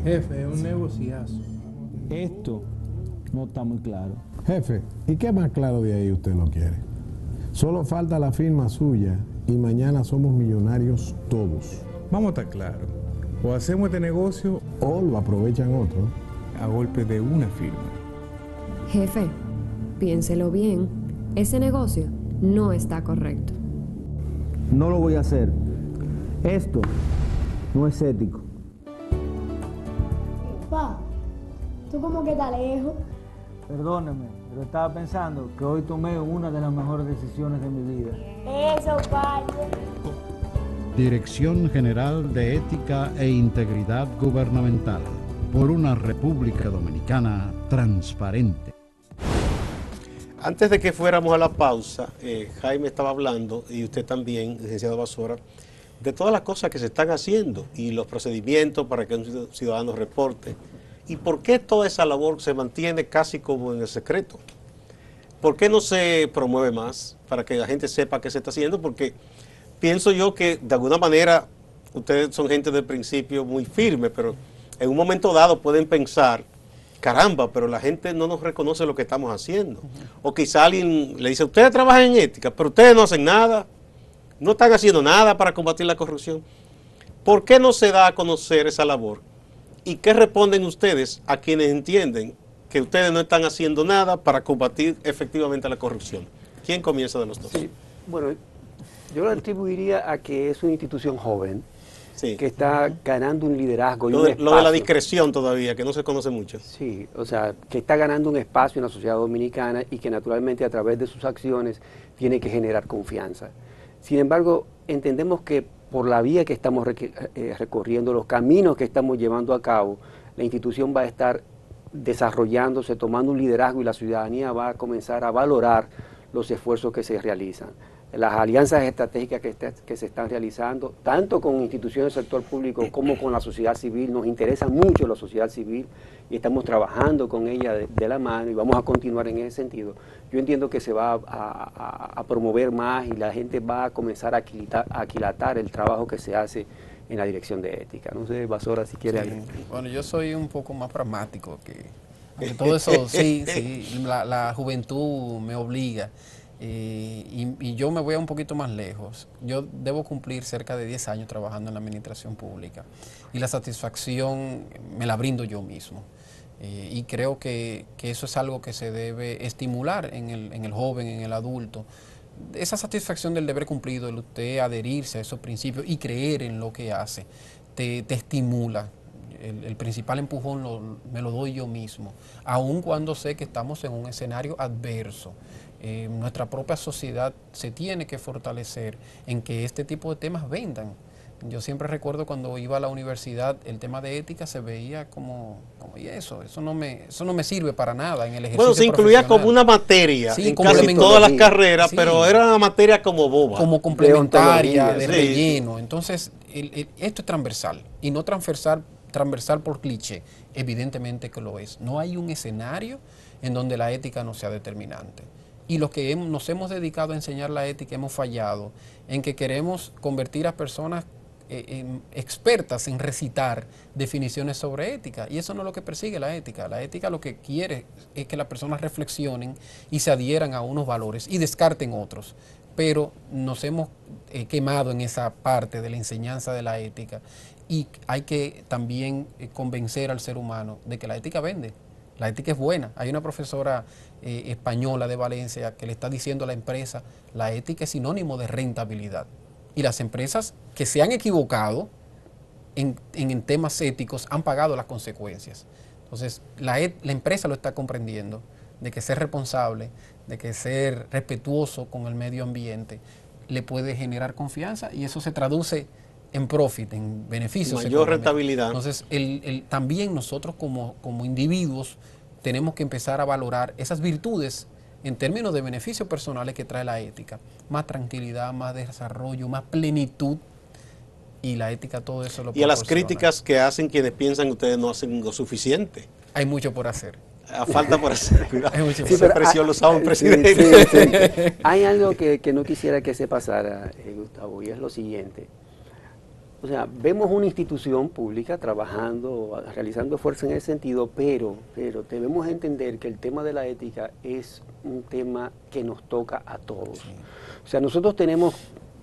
Jefe, es un negociazo. Esto no está muy claro. Jefe, ¿y qué más claro de ahí usted lo quiere? Solo falta la firma suya y mañana somos millonarios todos. Vamos a estar claros. O hacemos este negocio o lo aprovechan otros a golpe de una firma. Jefe, piénselo bien. Ese negocio no está correcto. No lo voy a hacer. Esto no es ético. Tú como que estás lejos. Perdóname, pero estaba pensando que hoy tomé una de las mejores decisiones de mi vida. Eso, padre. Dirección General de Ética e Integridad Gubernamental, por una República Dominicana transparente. Antes de que fuéramos a la pausa, Jaime estaba hablando, y usted también, licenciado Basora, de todas las cosas que se están haciendo y los procedimientos para que un ciudadano reporte. ¿Y por qué toda esa labor se mantiene casi como en el secreto? ¿Por qué no se promueve más para que la gente sepa qué se está haciendo? Porque pienso yo que de alguna manera ustedes son gente del principio muy firme, pero en un momento dado pueden pensar, caramba, pero la gente no nos reconoce lo que estamos haciendo. O quizá alguien le dice, ustedes trabajan en ética, pero ustedes no hacen nada, no están haciendo nada para combatir la corrupción. ¿Por qué no se da a conocer esa labor? ¿Y qué responden ustedes a quienes entienden que ustedes no están haciendo nada para combatir efectivamente la corrupción? ¿Quién comienza de los dos? Sí, bueno, yo lo atribuiría a que es una institución joven, sí, que está ganando un liderazgo. Lo de la discreción todavía, que no se conoce mucho. Sí, o sea, que está ganando un espacio en la sociedad dominicana y que naturalmente a través de sus acciones tiene que generar confianza. Sin embargo, entendemos que por la vía que estamos recorriendo, los caminos que estamos llevando a cabo, la institución va a estar desarrollándose, tomando un liderazgo y la ciudadanía va a comenzar a valorar los esfuerzos que se realizan. Las alianzas estratégicas que se están realizando, tanto con instituciones del sector público como con la sociedad civil, nos interesa mucho la sociedad civil y estamos trabajando con ella de la mano y vamos a continuar en ese sentido. Yo entiendo que se va a promover más y la gente va a comenzar a aquilatar el trabajo que se hace en la dirección de ética. No sé, Basora, si quiere. Sí. Bueno, yo soy un poco más pragmático que todo eso. Sí, la juventud me obliga. Y yo me voy a un poquito más lejos. Yo debo cumplir cerca de 10 años trabajando en la administración pública y la satisfacción me la brindo yo mismo. Y creo que eso es algo que se debe estimular en el joven, en el adulto. Esa satisfacción del deber cumplido, el usted adherirse a esos principios y creer en lo que hace, te estimula. El principal empujón me lo doy yo mismo, aun cuando sé que estamos en un escenario adverso. Nuestra propia sociedad se tiene que fortalecer en que este tipo de temas vendan. Yo siempre recuerdo cuando iba a la universidad, el tema de ética se veía como y eso no me sirve para nada en el ejercicio. Bueno, se incluía como una materia en casi todas las carreras, pero era una materia como boba. Como complementaria, de relleno. Entonces, esto es transversal y no transversal por cliché, evidentemente que lo es. No hay un escenario en donde la ética no sea determinante. Y los que nos hemos dedicado a enseñar la ética hemos fallado en que queremos convertir a personas expertas en recitar definiciones sobre ética. Y eso no es lo que persigue la ética. La ética lo que quiere es que las personas reflexionen y se adhieran a unos valores y descarten otros. Pero nos hemos quemado en esa parte de la enseñanza de la ética. Y hay que también convencer al ser humano de que la ética vende. La ética es buena. Hay una profesora española de Valencia que le está diciendo a la empresa, la ética es sinónimo de rentabilidad. Y las empresas que se han equivocado en temas éticos han pagado las consecuencias. Entonces, la empresa lo está comprendiendo, de que ser responsable, de que ser respetuoso con el medio ambiente le puede generar confianza y eso se traduce en profit, en beneficios. Mayor rentabilidad. Entonces, también nosotros como individuos tenemos que empezar a valorar esas virtudes en términos de beneficios personales que trae la ética. Más tranquilidad, más desarrollo, más plenitud. Y la ética todo eso lo proporciona. Y a las críticas que hacen quienes piensan que ustedes no hacen lo suficiente. Hay mucho por hacer. Falta por hacer. Hay mucho por hacer. Presión lo sabe un presidente. Sí. Hay algo que no quisiera que se pasara, Gustavo, y es lo siguiente. O sea, vemos una institución pública trabajando, realizando esfuerzos en ese sentido, pero debemos entender que el tema de la ética es un tema que nos toca a todos. Sí. O sea, nosotros tenemos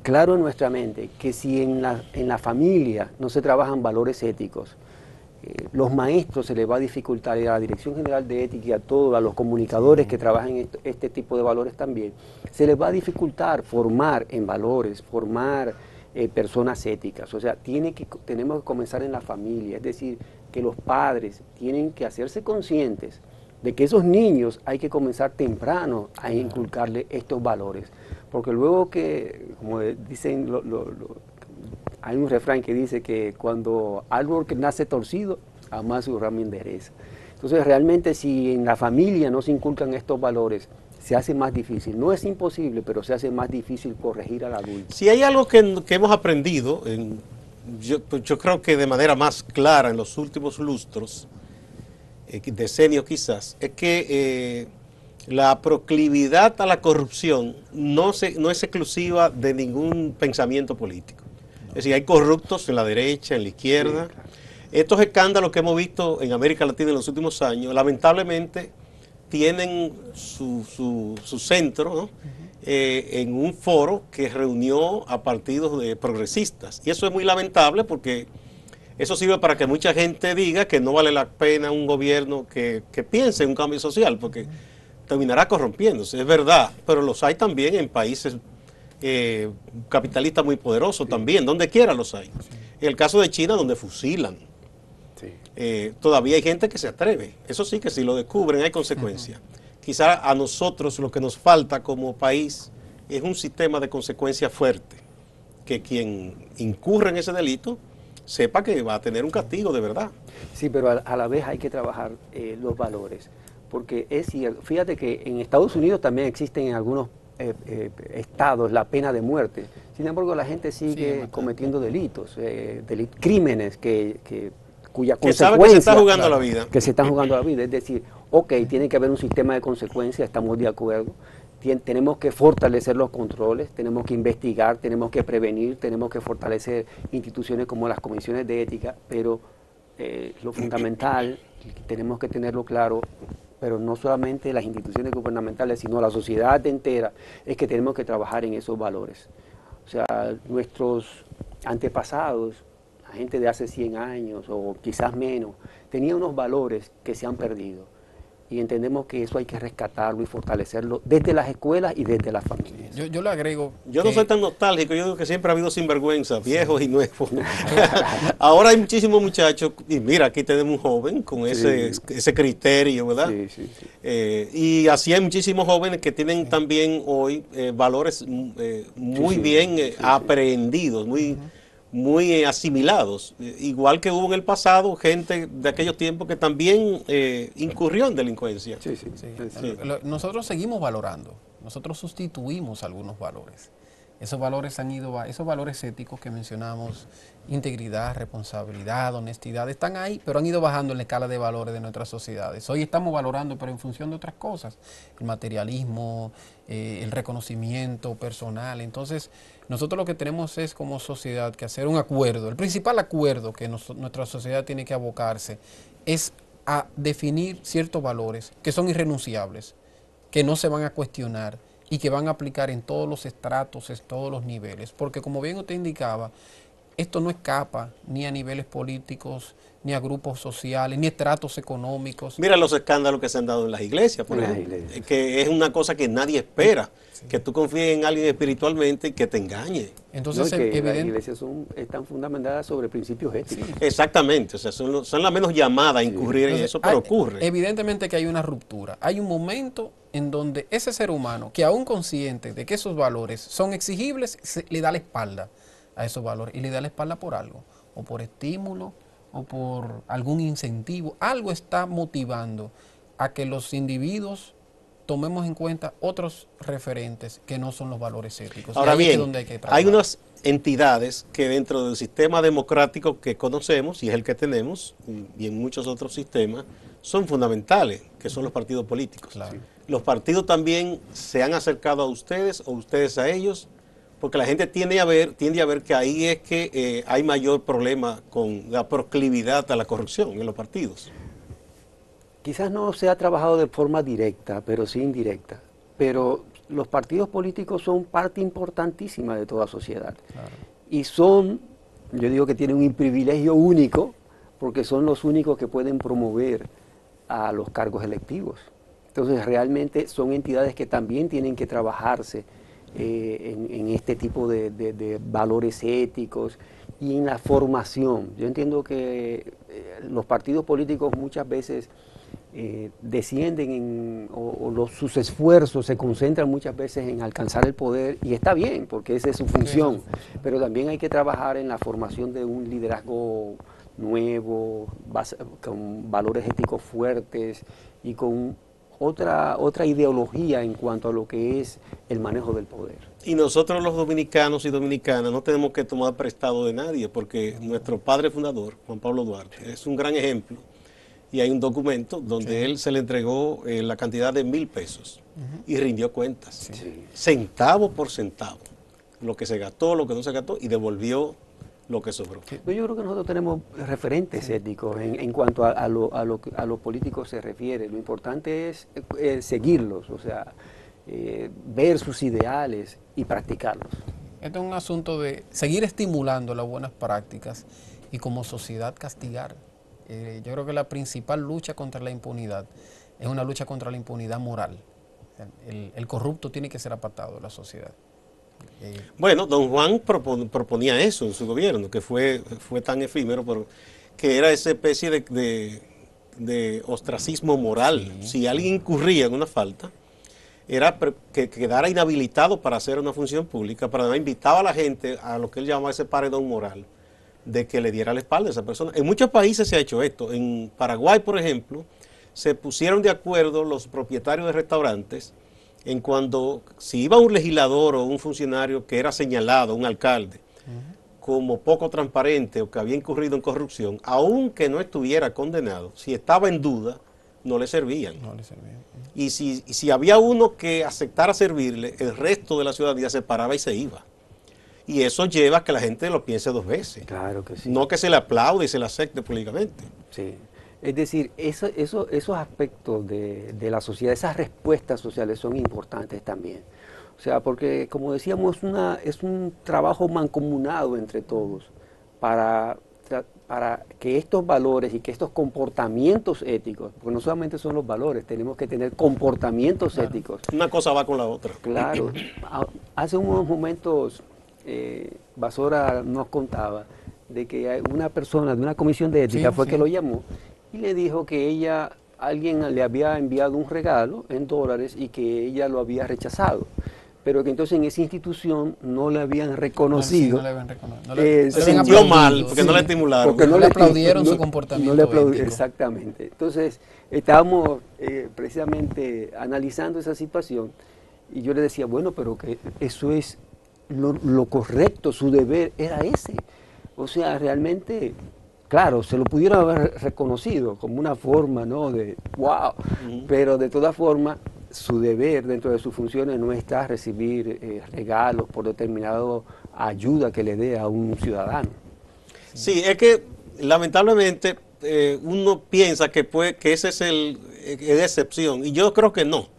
claro en nuestra mente que si en la familia no se trabajan valores éticos, los maestros se les va a dificultar, y a la Dirección General de Ética y a todos, a los comunicadores que trabajan en este tipo de valores también, se les va a dificultar formar en valores, formar personas éticas. O sea, tenemos que comenzar en la familia, es decir, que los padres tienen que hacerse conscientes de que esos niños hay que comenzar temprano a inculcarle estos valores. Porque luego que, como dicen, hay un refrán que dice que cuando árbol que nace torcido, jamás su rama endereza. Entonces, realmente si en la familia no se inculcan estos valores, se hace más difícil. No es imposible, pero se hace más difícil corregir al adulto. Si hay algo que hemos aprendido, yo creo que de manera más clara en los últimos lustros, decenios quizás, es que la proclividad a la corrupción no es exclusiva de ningún pensamiento político. Es decir, hay corruptos en la derecha, en la izquierda. Sí, claro. Estos escándalos que hemos visto en América Latina en los últimos años, lamentablemente, tienen su centro, ¿no? En un foro que reunió a partidos progresistas. Y eso es muy lamentable porque eso sirve para que mucha gente diga que no vale la pena un gobierno que piense en un cambio social, porque terminará corrompiéndose, es verdad, pero los hay también en países capitalistas muy poderosos también, donde quiera los hay. En el caso de China, donde fusilan. Todavía hay gente que se atreve. Eso sí que si lo descubren hay consecuencias. Quizá a nosotros lo que nos falta como país es un sistema de consecuencias fuerte, que quien incurre en ese delito sepa que va a tener un castigo de verdad. Sí, pero a la vez hay que trabajar los valores, porque es cierto, fíjate que en Estados Unidos también existen en algunos estados la pena de muerte. Sin embargo, la gente sigue cometiendo delitos, crímenes cuya consecuencia, que se está jugando la vida. Que se están jugando la vida. Es decir, ok, tiene que haber un sistema de consecuencias, estamos de acuerdo. Tenemos que fortalecer los controles, tenemos que investigar, tenemos que prevenir, tenemos que fortalecer instituciones como las comisiones de ética, pero lo fundamental, tenemos que tenerlo claro, pero no solamente las instituciones gubernamentales, sino la sociedad entera, es que tenemos que trabajar en esos valores. O sea, nuestros antepasados, la gente de hace 100 años o quizás menos, tenían unos valores que se han perdido. Y entendemos que eso hay que rescatarlo y fortalecerlo desde las escuelas y desde las familias. Yo le agrego... Yo no soy tan nostálgico, yo digo que siempre ha habido sinvergüenza, viejos y nuevos. Ahora hay muchísimos muchachos, y mira, aquí tenemos un joven con ese criterio, ¿verdad? Y así hay muchísimos jóvenes que tienen también hoy valores muy bien aprehendidos, muy asimilados, igual que hubo en el pasado gente de aquellos tiempos que también incurrió en delincuencia. Nosotros seguimos valorando, nosotros sustituimos algunos valores. Esos valores esos valores éticos que mencionamos, integridad, responsabilidad, honestidad, están ahí, pero han ido bajando en la escala de valores de nuestras sociedades. Hoy estamos valorando, pero en función de otras cosas, el materialismo, el reconocimiento personal. Entonces, nosotros lo que tenemos es como sociedad que hacer un acuerdo. El principal acuerdo que nuestra sociedad tiene que abocarse es a definir ciertos valores que son irrenunciables, que no se van a cuestionar y que van a aplicar en todos los estratos, en todos los niveles. Porque como bien usted indicaba, esto no escapa ni a niveles políticos, ni a grupos sociales, ni a estratos económicos. Mira los escándalos que se han dado en las iglesias, por ejemplo, que es una cosa que nadie espera, que tú confíes en alguien espiritualmente y que te engañe. Entonces, las iglesias están fundamentadas sobre principios éticos. Exactamente, o sea, son las menos llamadas a incurrir en eso, pero ocurre. Evidentemente que hay una ruptura, hay un momento en donde ese ser humano, que aún consciente de que esos valores son exigibles, le da la espalda a esos valores, y le da la espalda por algo, o por estímulo, o por algún incentivo. Algo está motivando a que los individuos tomemos en cuenta otros referentes que no son los valores éticos. Ahora bien, hay unas entidades que dentro del sistema democrático que conocemos, y es el que tenemos, y en muchos otros sistemas, son fundamentales, que son los partidos políticos. Claro. Los partidos también se han acercado a ustedes, o ustedes a ellos, porque la gente tiende a ver que ahí es que hay mayor problema con la proclividad a la corrupción en los partidos. Quizás no se ha trabajado de forma directa, pero sí indirecta. Pero los partidos políticos son parte importantísima de toda sociedad. Claro. Y yo digo que tienen un privilegio único, porque son los únicos que pueden promover a los cargos electivos. Entonces realmente son entidades que también tienen que trabajarse en este tipo de valores éticos y en la formación. Yo entiendo que los partidos políticos muchas veces descienden sus esfuerzos se concentran muchas veces en alcanzar el poder, y está bien porque esa es su función, pero también hay que trabajar en la formación de un liderazgo nuevo, con valores éticos fuertes y con otra ideología en cuanto a lo que es el manejo del poder. Y nosotros los dominicanos y dominicanas no tenemos que tomar prestado de nadie, porque nuestro padre fundador, Juan Pablo Duarte, es un gran ejemplo, y hay un documento donde él se le entregó la cantidad de 1,000 pesos y rindió cuentas, centavo por centavo, lo que se gastó, lo que no se gastó, y devolvió lo que sobró. Yo creo que nosotros tenemos referentes éticos en cuanto a los políticos se refiere. Lo importante es seguirlos, o sea, ver sus ideales y practicarlos. Este es un asunto de seguir estimulando las buenas prácticas y como sociedad castigar. Yo creo que la principal lucha contra la impunidad es una lucha contra la impunidad moral. El corrupto tiene que ser apartado de la sociedad. Bueno, don Juan proponía eso en su gobierno, que fue tan efímero, pero que era esa especie de ostracismo moral. Si alguien incurría en una falta, era que quedara inhabilitado para hacer una función pública, pero además invitaba a la gente a lo que él llamaba ese paredón moral, de que le diera la espalda a esa persona. En muchos países se ha hecho esto. En Paraguay, por ejemplo, se pusieron de acuerdo los propietarios de restaurantes en cuando, si iba un legislador o un funcionario que era señalado, un alcalde, como poco transparente o que había incurrido en corrupción, aunque no estuviera condenado, si estaba en duda, no le servían. Y si había uno que aceptara servirle, el resto de la ciudadanía se paraba y se iba. Y eso lleva a que la gente lo piense 2 veces. Claro que sí. No que se le aplaude y se le acepte públicamente. Sí. Es decir, esos aspectos de la sociedad, esas respuestas sociales son importantes también. O sea, porque como decíamos, es un trabajo mancomunado entre todos para que estos valores y que estos comportamientos éticos, porque no solamente son los valores, tenemos que tener comportamientos éticos. Una cosa va con la otra. Claro. Hace unos momentos Basora nos contaba de que una persona de una comisión de ética que lo llamó y le dijo que alguien le había enviado un regalo en dólares y que ella lo había rechazado, pero que entonces en esa institución no le habían reconocido. Se sintió mal porque no le estimularon. Porque no le aplaudieron su comportamiento ético. Exactamente. Entonces estábamos precisamente analizando esa situación y yo le decía, bueno, pero que eso es lo correcto, su deber era ese. O sea, realmente, claro, se lo pudieron haber reconocido como una forma, ¿no?, de wow, pero de todas formas, su deber dentro de sus funciones no está recibir regalos por determinada ayuda que le dé a un ciudadano. Sí, es que lamentablemente uno piensa que ese es la excepción, y yo creo que no.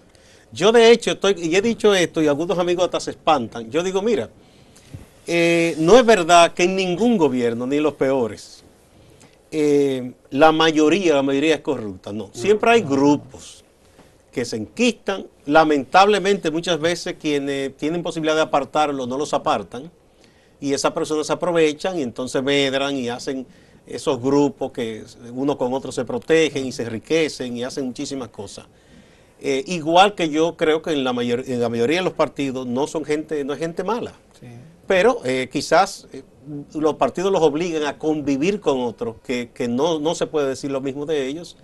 Yo de hecho y he dicho esto y algunos amigos hasta se espantan. Yo digo, mira, no es verdad que en ningún gobierno, ni los peores, la mayoría es corrupta, no. Siempre hay grupos que se enquistan, lamentablemente muchas veces quienes tienen posibilidad de apartarlo no los apartan, y esas personas se aprovechan y entonces medran y hacen esos grupos que uno con otro se protegen y se enriquecen y hacen muchísimas cosas. Igual que yo creo que en la mayoría de los partidos no es gente mala, pero quizás los partidos los obligan a convivir con otros que no se puede decir lo mismo de ellos,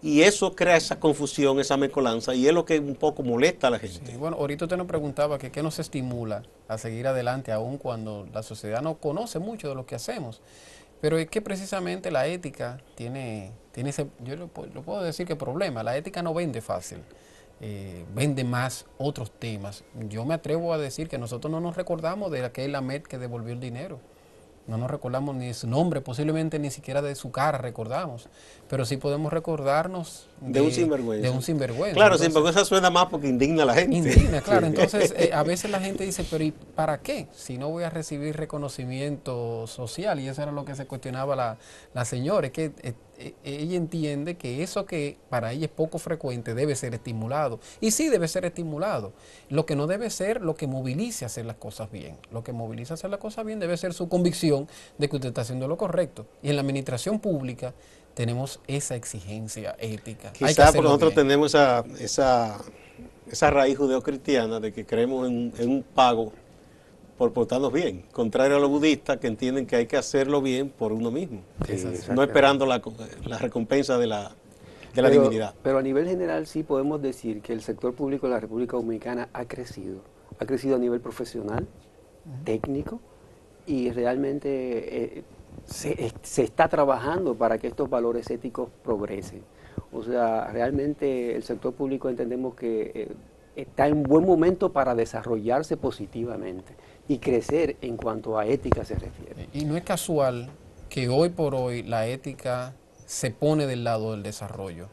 y eso crea esa confusión, esa mezcolanza, y es lo que un poco molesta a la gente. Sí, bueno, ahorita usted nos preguntaba que qué nos estimula a seguir adelante aún cuando la sociedad no conoce mucho de lo que hacemos, pero es que precisamente la ética tiene ese, yo lo puedo decir que problema, la ética no vende fácil. Vende más otros temas. Yo me atrevo a decir que nosotros no nos recordamos de aquel Ahmed que devolvió el dinero. No nos recordamos ni de su nombre, posiblemente ni siquiera de su cara recordamos, pero sí podemos recordarnos de un sinvergüenza. De un sinvergüenza. Claro, sinvergüenza suena más porque indigna a la gente. Indigna, claro. Entonces, a veces la gente dice, pero ¿y para qué? Si no voy a recibir reconocimiento social, y eso era lo que se cuestionaba la señora, es que ella entiende que eso que para ella es poco frecuente debe ser estimulado. Y sí debe ser estimulado. Lo que no debe ser lo que movilice a hacer las cosas bien. Lo que moviliza a hacer las cosas bien debe ser su convicción de que usted está haciendo lo correcto. Y en la administración pública tenemos esa exigencia ética. Quizás porque nosotros tenemos esa raíz judeocristiana de que creemos en un pago por portarnos bien, contrario a los budistas que entienden que hay que hacerlo bien por uno mismo, no esperando la recompensa de la divinidad. Pero a nivel general sí podemos decir que el sector público de la República Dominicana ha crecido a nivel profesional, técnico, y realmente se está trabajando para que estos valores éticos progresen. O sea, realmente el sector público entendemos que está en buen momento para desarrollarse positivamente y crecer en cuanto a ética se refiere. Y no es casual que hoy por hoy la ética se pone del lado del desarrollo.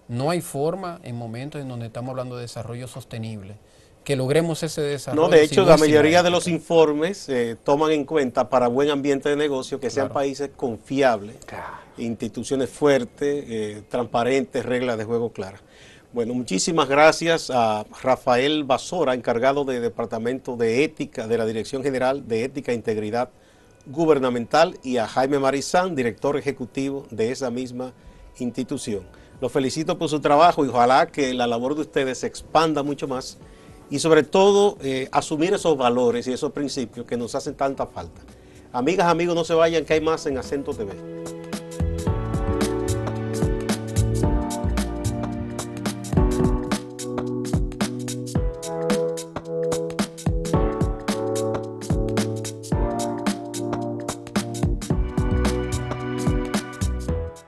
No hay forma en momentos en donde estamos hablando de desarrollo sostenible que logremos ese desarrollo. No, de hecho, la mayoría de los informes toman en cuenta para buen ambiente de negocio que sean países confiables, instituciones fuertes, transparentes, reglas de juego claras. Bueno, muchísimas gracias a Rafael Basora, encargado del Departamento de Ética de la Dirección General de Ética e Integridad Gubernamental, y a Jaime Marizán, director ejecutivo de esa misma institución. Los felicito por su trabajo y ojalá que la labor de ustedes se expanda mucho más y sobre todo asumir esos valores y esos principios que nos hacen tanta falta. Amigas, amigos, no se vayan, que hay más en Acento TV.